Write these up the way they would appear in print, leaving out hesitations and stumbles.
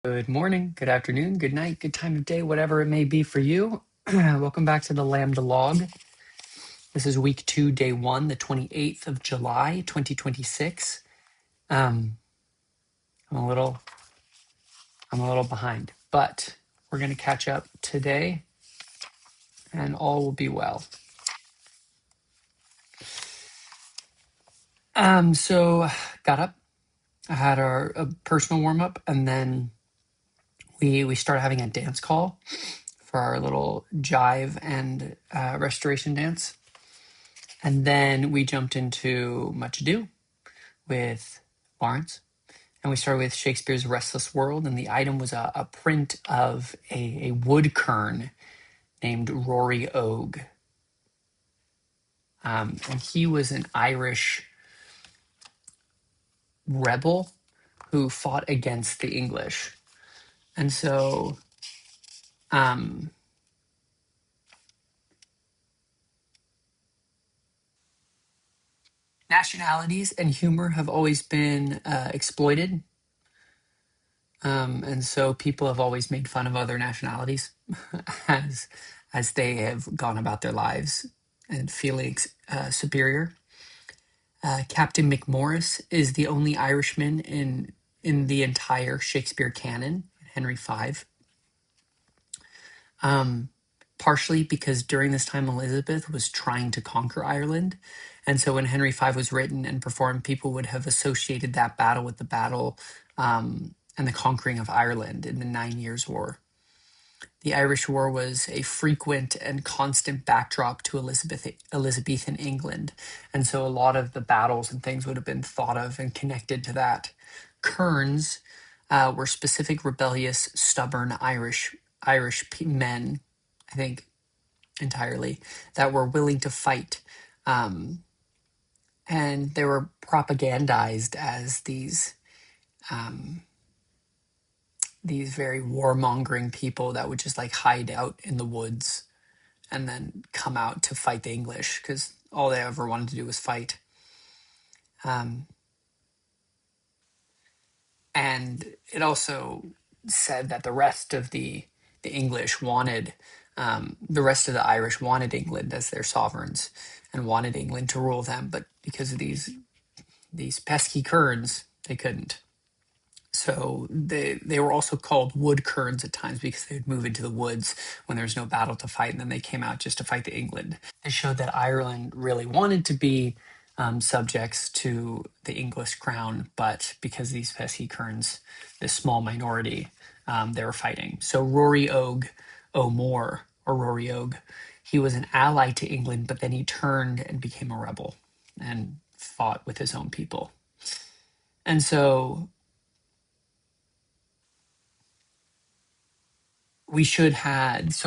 Good morning, good afternoon, good night, good time of day, whatever it may be for you. Welcome back to the LAMDA log. This is week 2, day 1, the 28th of July, 2026. I'm a little behind, but we're going to catch up today and all will be well. So got up, I had a personal warm up, and then we started having a dance call for our little jive and restoration dance. And then we jumped into Much Ado with Lawrence. And we started with Shakespeare's Restless World. And the item was a print of a wood kern named Rory Oge. And he was an Irish rebel who fought against the English. And so nationalities and humor have always been exploited. And so people have always made fun of other nationalities as they have gone about their lives and feeling superior. Captain McMorris is the only Irishman in the entire Shakespeare canon, Henry V. Partially because during this time Elizabeth was trying to conquer Ireland. And so when Henry V was written and performed, people would have associated that battle with the battle and the conquering of Ireland in the 9 Years' War. The Irish War was a frequent and constant backdrop to Elizabethan England. And so a lot of the battles and things would have been thought of and connected to that. Kerns were specific, rebellious, stubborn Irish men, I think, entirely, that were willing to fight. And they were propagandized as these very warmongering people that would just like hide out in the woods and then come out to fight the English because all they ever wanted to do was fight. And it also said that the rest of the English wanted, the rest of the Irish wanted England as their sovereigns and wanted England to rule them, but because of these pesky kerns, they couldn't. So they were also called wood kerns at times because they would move into the woods when there was no battle to fight, and then they came out just to fight the England. They showed that Ireland really wanted to be subjects to the English crown, but because these pesky kerns, this small minority, they were fighting. So Rory Oge O'More, or Rory Oge, he was an ally to England, but then he turned and became a rebel and fought with his own people. And so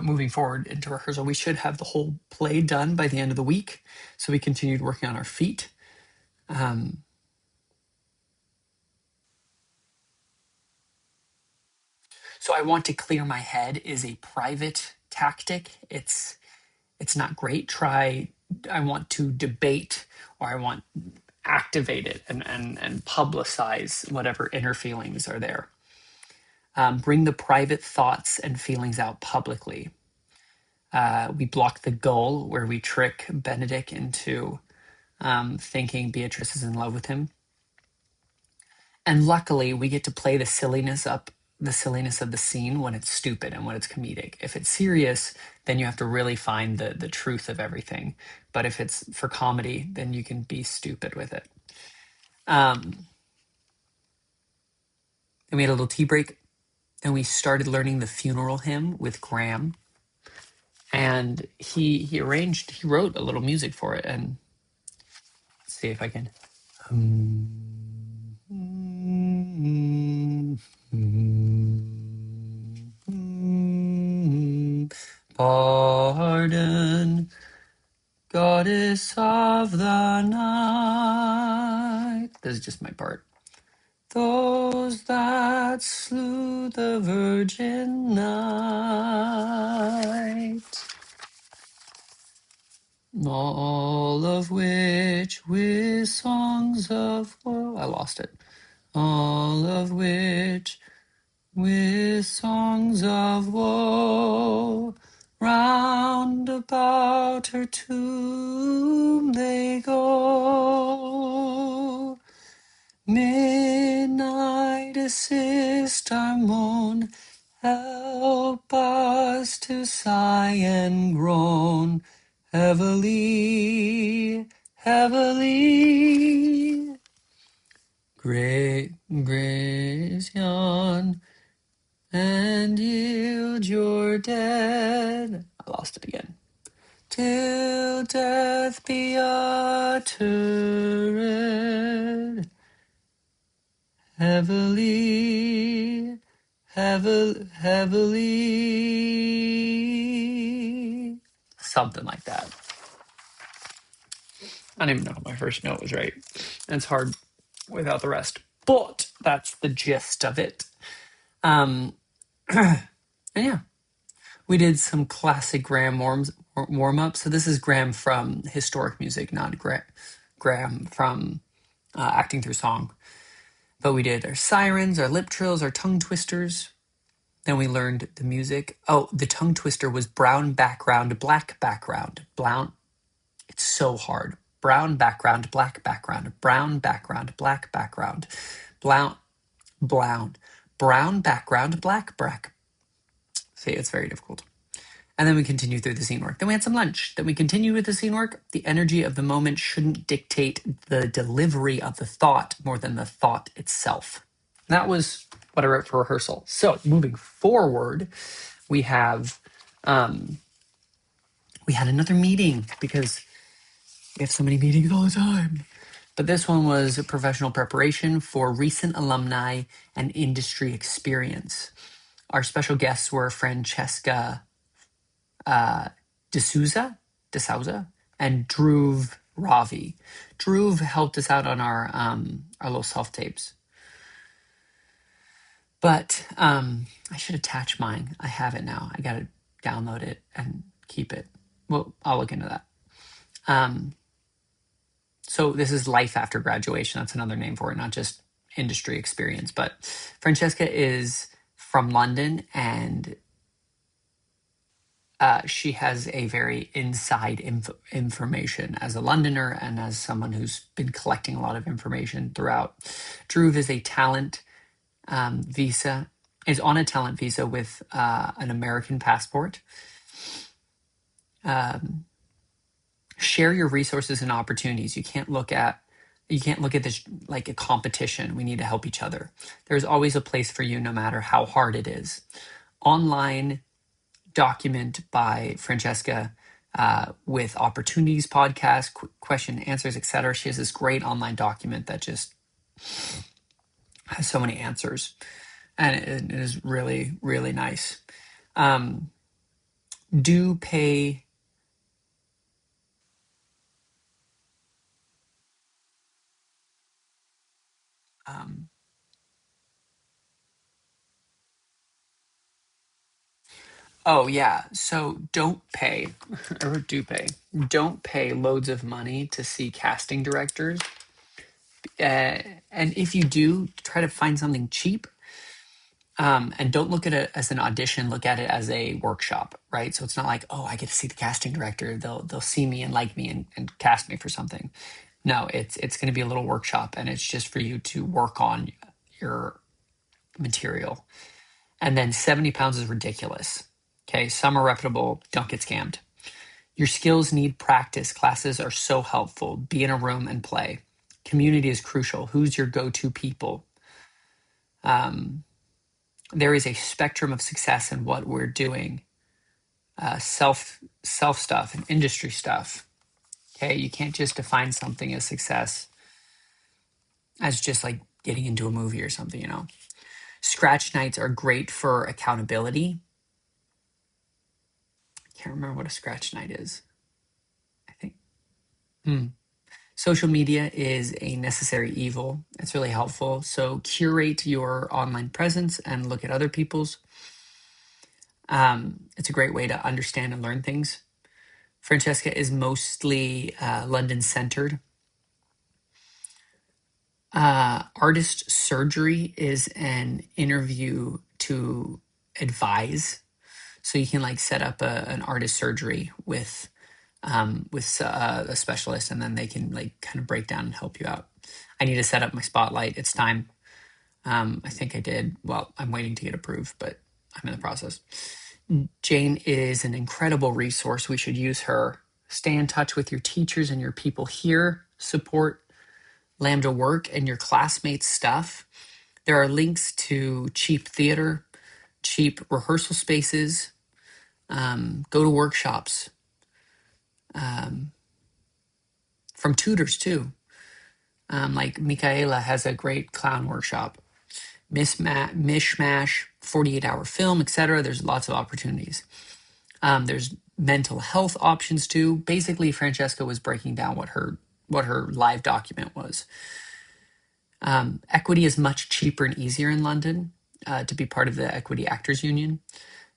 moving forward into rehearsal, we should have the whole play done by the end of the week. So we continued working on our feet. So I want to clear my head is a private tactic. It's not great. I want to debate, or I want activate it and publicize whatever inner feelings are there. Bring the private thoughts and feelings out publicly. We block the goal where we trick Benedict into thinking Beatrice is in love with him. And luckily, we get to play the silliness of the scene when it's stupid and when it's comedic. If it's serious, then you have to really find the truth of everything. But if it's for comedy, then you can be stupid with it. And we had a little tea break, and we started learning the funeral hymn with Graham. And he wrote a little music for it. And let's see if I can. Pardon, goddess of the night. This is just my part. Those that slew the virgin night, all of which with songs of woe. I lost it. All of which with songs of woe. Round about her tomb they go. Midnight, assist our moan. Help us to sigh and groan. Heavily, heavily. Great grace yawn and yield your dead. I lost it again. Till death be uttered. Heavily, heavily. Something like that. I don't even know if my first note was right. And it's hard without the rest. But that's the gist of it. And yeah, we did some classic Graham warm up. So this is Graham from historic music, not Graham from acting through song. But we did our sirens, our lip trills, our tongue twisters. Then we learned the music. Oh, the tongue twister was brown background, black background. Brown. It's so hard. Brown background, black background. Brown background, black background. Brown. Brown background, black. See, it's very difficult. And then we continue through the scene work. Then we had some lunch. Then we continue with the scene work. The energy of the moment shouldn't dictate the delivery of the thought more than the thought itself. And that was what I wrote for rehearsal. So moving forward, we have we had another meeting because we have so many meetings all the time. But this one was a professional preparation for recent alumni and industry experience. Our special guests were Francesca D'Souza, and Dhruv Ravi. Dhruv helped us out on our little self tapes. But I should attach mine. I have it now. I got to download it and keep it. Well, I'll look into that. So this is life after graduation. That's another name for it, not just industry experience. But Francesca is from London, and she has a very inside information as a Londoner and as someone who's been collecting a lot of information throughout. Dhruv is a talent visa, is on a talent visa with an American passport. Share your resources and opportunities. You can't look at this like a competition. We need to help each other. There's always a place for you, no matter how hard it is. Online document by Francesca with opportunities podcast, question answers, etc. She has this great online document that just has so many answers, and it is really, really nice. Do pay oh yeah, so don't pay or do pay. Don't pay loads of money to see casting directors. And if you do, try to find something cheap. And don't look at it as an audition. Look at it as a workshop, right? So it's not like, oh, I get to see the casting director. They'll see me and like me and cast me for something. No, it's going to be a little workshop, and it's just for you to work on your material. And then 70 pounds is ridiculous. Okay, some are reputable. Don't get scammed. Your skills need practice. Classes are so helpful. Be in a room and play. Community is crucial. Who's your go-to people? There is a spectrum of success in what we're doing. Self stuff and industry stuff. Okay, you can't just define something as success as just like getting into a movie or something, you know. Scratch nights are great for accountability. I can't remember what a scratch night is. I think social media is a necessary evil. It's really helpful. So curate your online presence and look at other people's. It's a great way to understand and learn things. Francesca is mostly London centered. Artist surgery is an interview to advise. So you can like set up an artist surgery with a specialist, and then they can like kind of break down and help you out. I need to set up my spotlight. It's time. I think I did. Well, I'm waiting to get approved, but I'm in the process. Jane is an incredible resource. We should use her. Stay in touch with your teachers and your people here. Support LAMDA work and your classmates' stuff. There are links to cheap theater, cheap rehearsal spaces. Go to workshops from tutors too. Like Michaela has a great clown workshop. Mishmash, 48-hour film, etc. There's lots of opportunities. There's mental health options too. Basically, Francesca was breaking down what her live document was. Equity is much cheaper and easier in London to be part of the Equity Actors Union.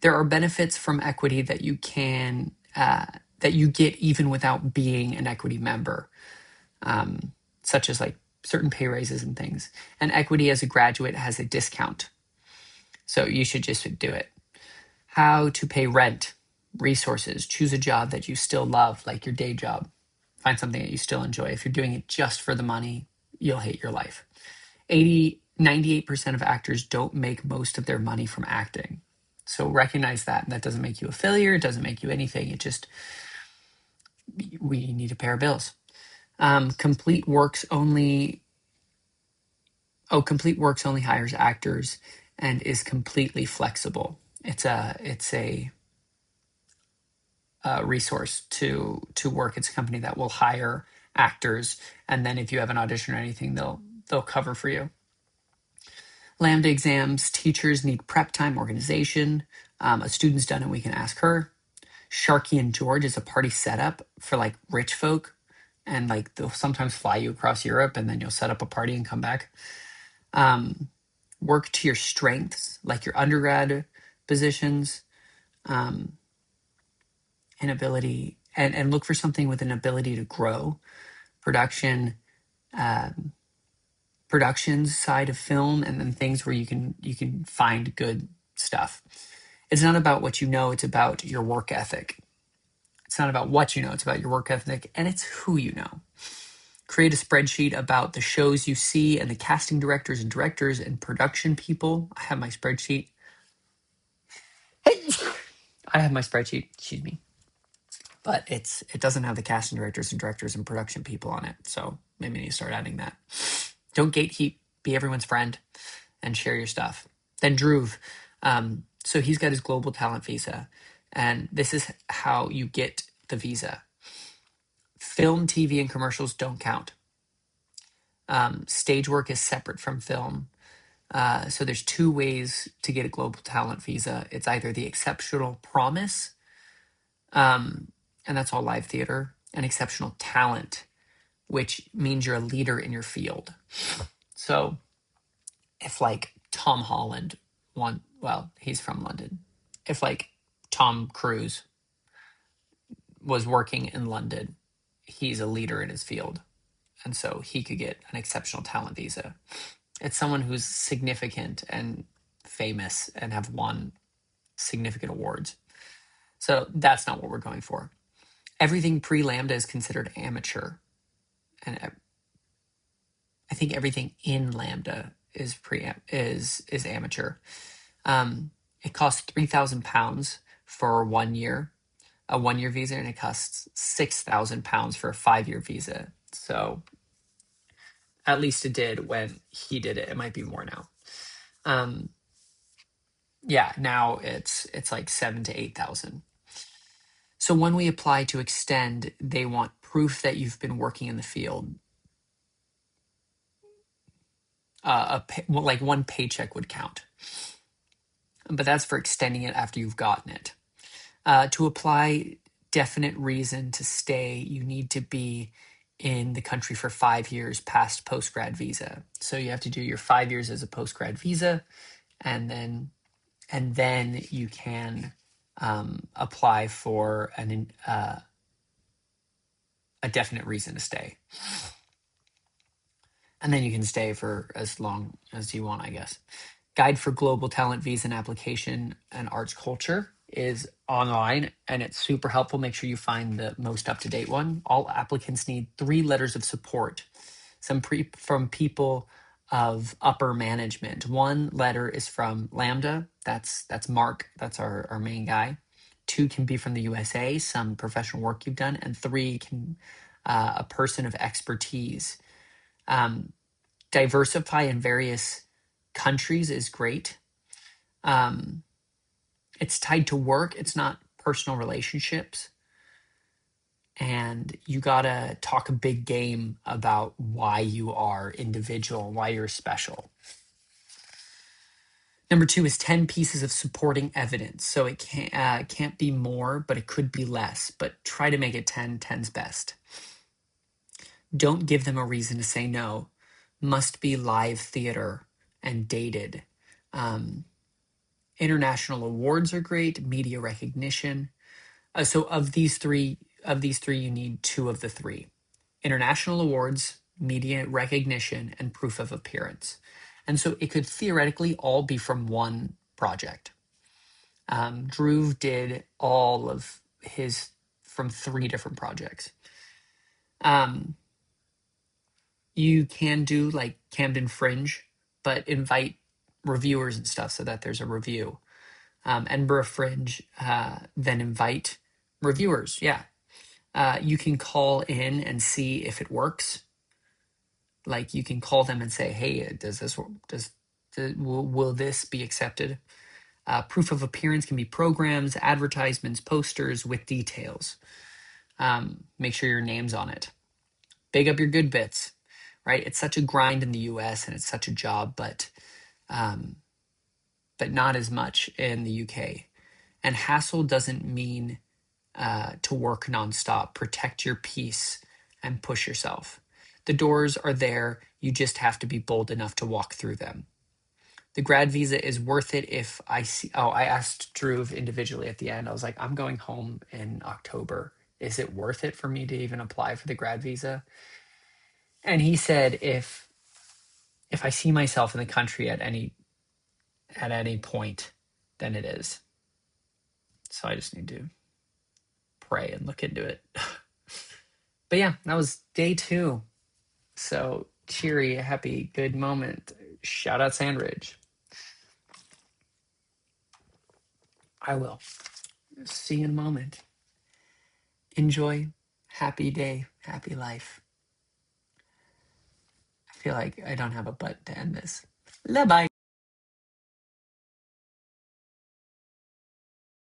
There are benefits from equity that you get even without being an equity member, such as like certain pay raises and things. And equity as a graduate has a discount, so you should just do it. How to pay rent, resources, choose a job that you still love, like your day job. Find something that you still enjoy. If you're doing it just for the money, you'll hate your life. 98% of actors don't make most of their money from acting. So recognize that. And that doesn't make you a failure. It doesn't make you anything. It just, we need to pay our bills. Complete Works only hires actors and is completely flexible. It's a resource to work. It's a company that will hire actors, and then if you have an audition or anything, they'll cover for you. LAMDA exams, teachers need prep time, organization. A student's done it, we can ask her. Sharky and George is a party setup for like rich folk, and like they'll sometimes fly you across Europe, and then you'll set up a party and come back. Work to your strengths, like your undergrad positions, an ability, and look for something with an ability to grow. Productions side of film, and then things where you can find good stuff. It's not about what you know, it's about your work ethic. It's not about what you know, it's about your work ethic, and it's who you know. Create a spreadsheet about the shows you see and the casting directors and production people. I have my spreadsheet. Excuse me. But it doesn't have the casting directors and production people on it. So maybe I need to start adding that. Don't gatekeep, be everyone's friend, and share your stuff. Then Dhruv, so he's got his global talent visa, and this is how you get the visa. Film, TV, and commercials don't count. Stage work is separate from film. So there's two ways to get a global talent visa. It's either the exceptional promise, and that's all live theater, and exceptional talent, which means you're a leader in your field. So if like Tom Holland he's from London. If like Tom Cruise was working in London, he's a leader in his field. And so he could get an exceptional talent visa. It's someone who's significant and famous and have won significant awards. So that's not what we're going for. Everything pre-LAMDA is considered amateur. And I think everything in LAMDA is amateur. It costs £3,000 for 1 year, a 1 year visa, and it costs £6,000 for a 5-year visa. So at least it did when he did it. It might be more now. Now it's like 7,000 to 8,000. So when we apply to extend, they want proof that you've been working in the field. Like one paycheck would count, but that's for extending it after you've gotten it. To apply definite reason to stay, you need to be in the country for 5 years past postgrad visa. So you have to do your 5 years as a postgrad visa, and then you can apply for a definite reason to stay. And then you can stay for as long as you want, I guess. Guide for Global Talent Visa and Application and Arts Culture is online and it's super helpful. Make sure you find the most up-to-date one. All applicants need 3 letters of support, from people of upper management. 1 letter is from LAMDA. That's Mark. That's our main guy. 2 can be from the USA, some professional work you've done, and 3 can a person of expertise. Diversify in various countries is great. It's tied to work. It's not personal relationships. And you gotta talk a big game about why you are individual, why you're special. Number 2 is 10 pieces of supporting evidence. So it can't be more, but it could be less. But try to make it 10. 10's best. Don't give them a reason to say no. Must be live theater and dated. International awards are great. Media recognition. So of these three, you need 2 of the 3: international awards, media recognition, and proof of appearance. And so it could theoretically all be from one project. Drew did all of his from 3 different projects. You can do like Camden Fringe, but invite reviewers and stuff so that there's a review. Edinburgh Fringe, then invite reviewers. Yeah. You can call in and see if it works. Like you can call them and say, "Hey, will this be accepted?" Proof of appearance can be programs, advertisements, posters with details. Make sure your name's on it. Big up your good bits, right? It's such a grind in the U.S. and it's such a job, but not as much in the U.K. And hassle doesn't mean to work nonstop. Protect your peace and push yourself. The doors are there. You just have to be bold enough to walk through them. The grad visa is worth it if I see. Oh, I asked Drew individually at the end. I was like, I'm going home in October. Is it worth it for me to even apply for the grad visa? And he said, if I see myself in the country at any point, then it is. So I just need to pray and look into it. But yeah, that was day 2. So cheery, happy, good moment. Shout out Sandridge. I will. See you in a moment. Enjoy. Happy day. Happy life. I feel like I don't have a button to end this. Bye bye.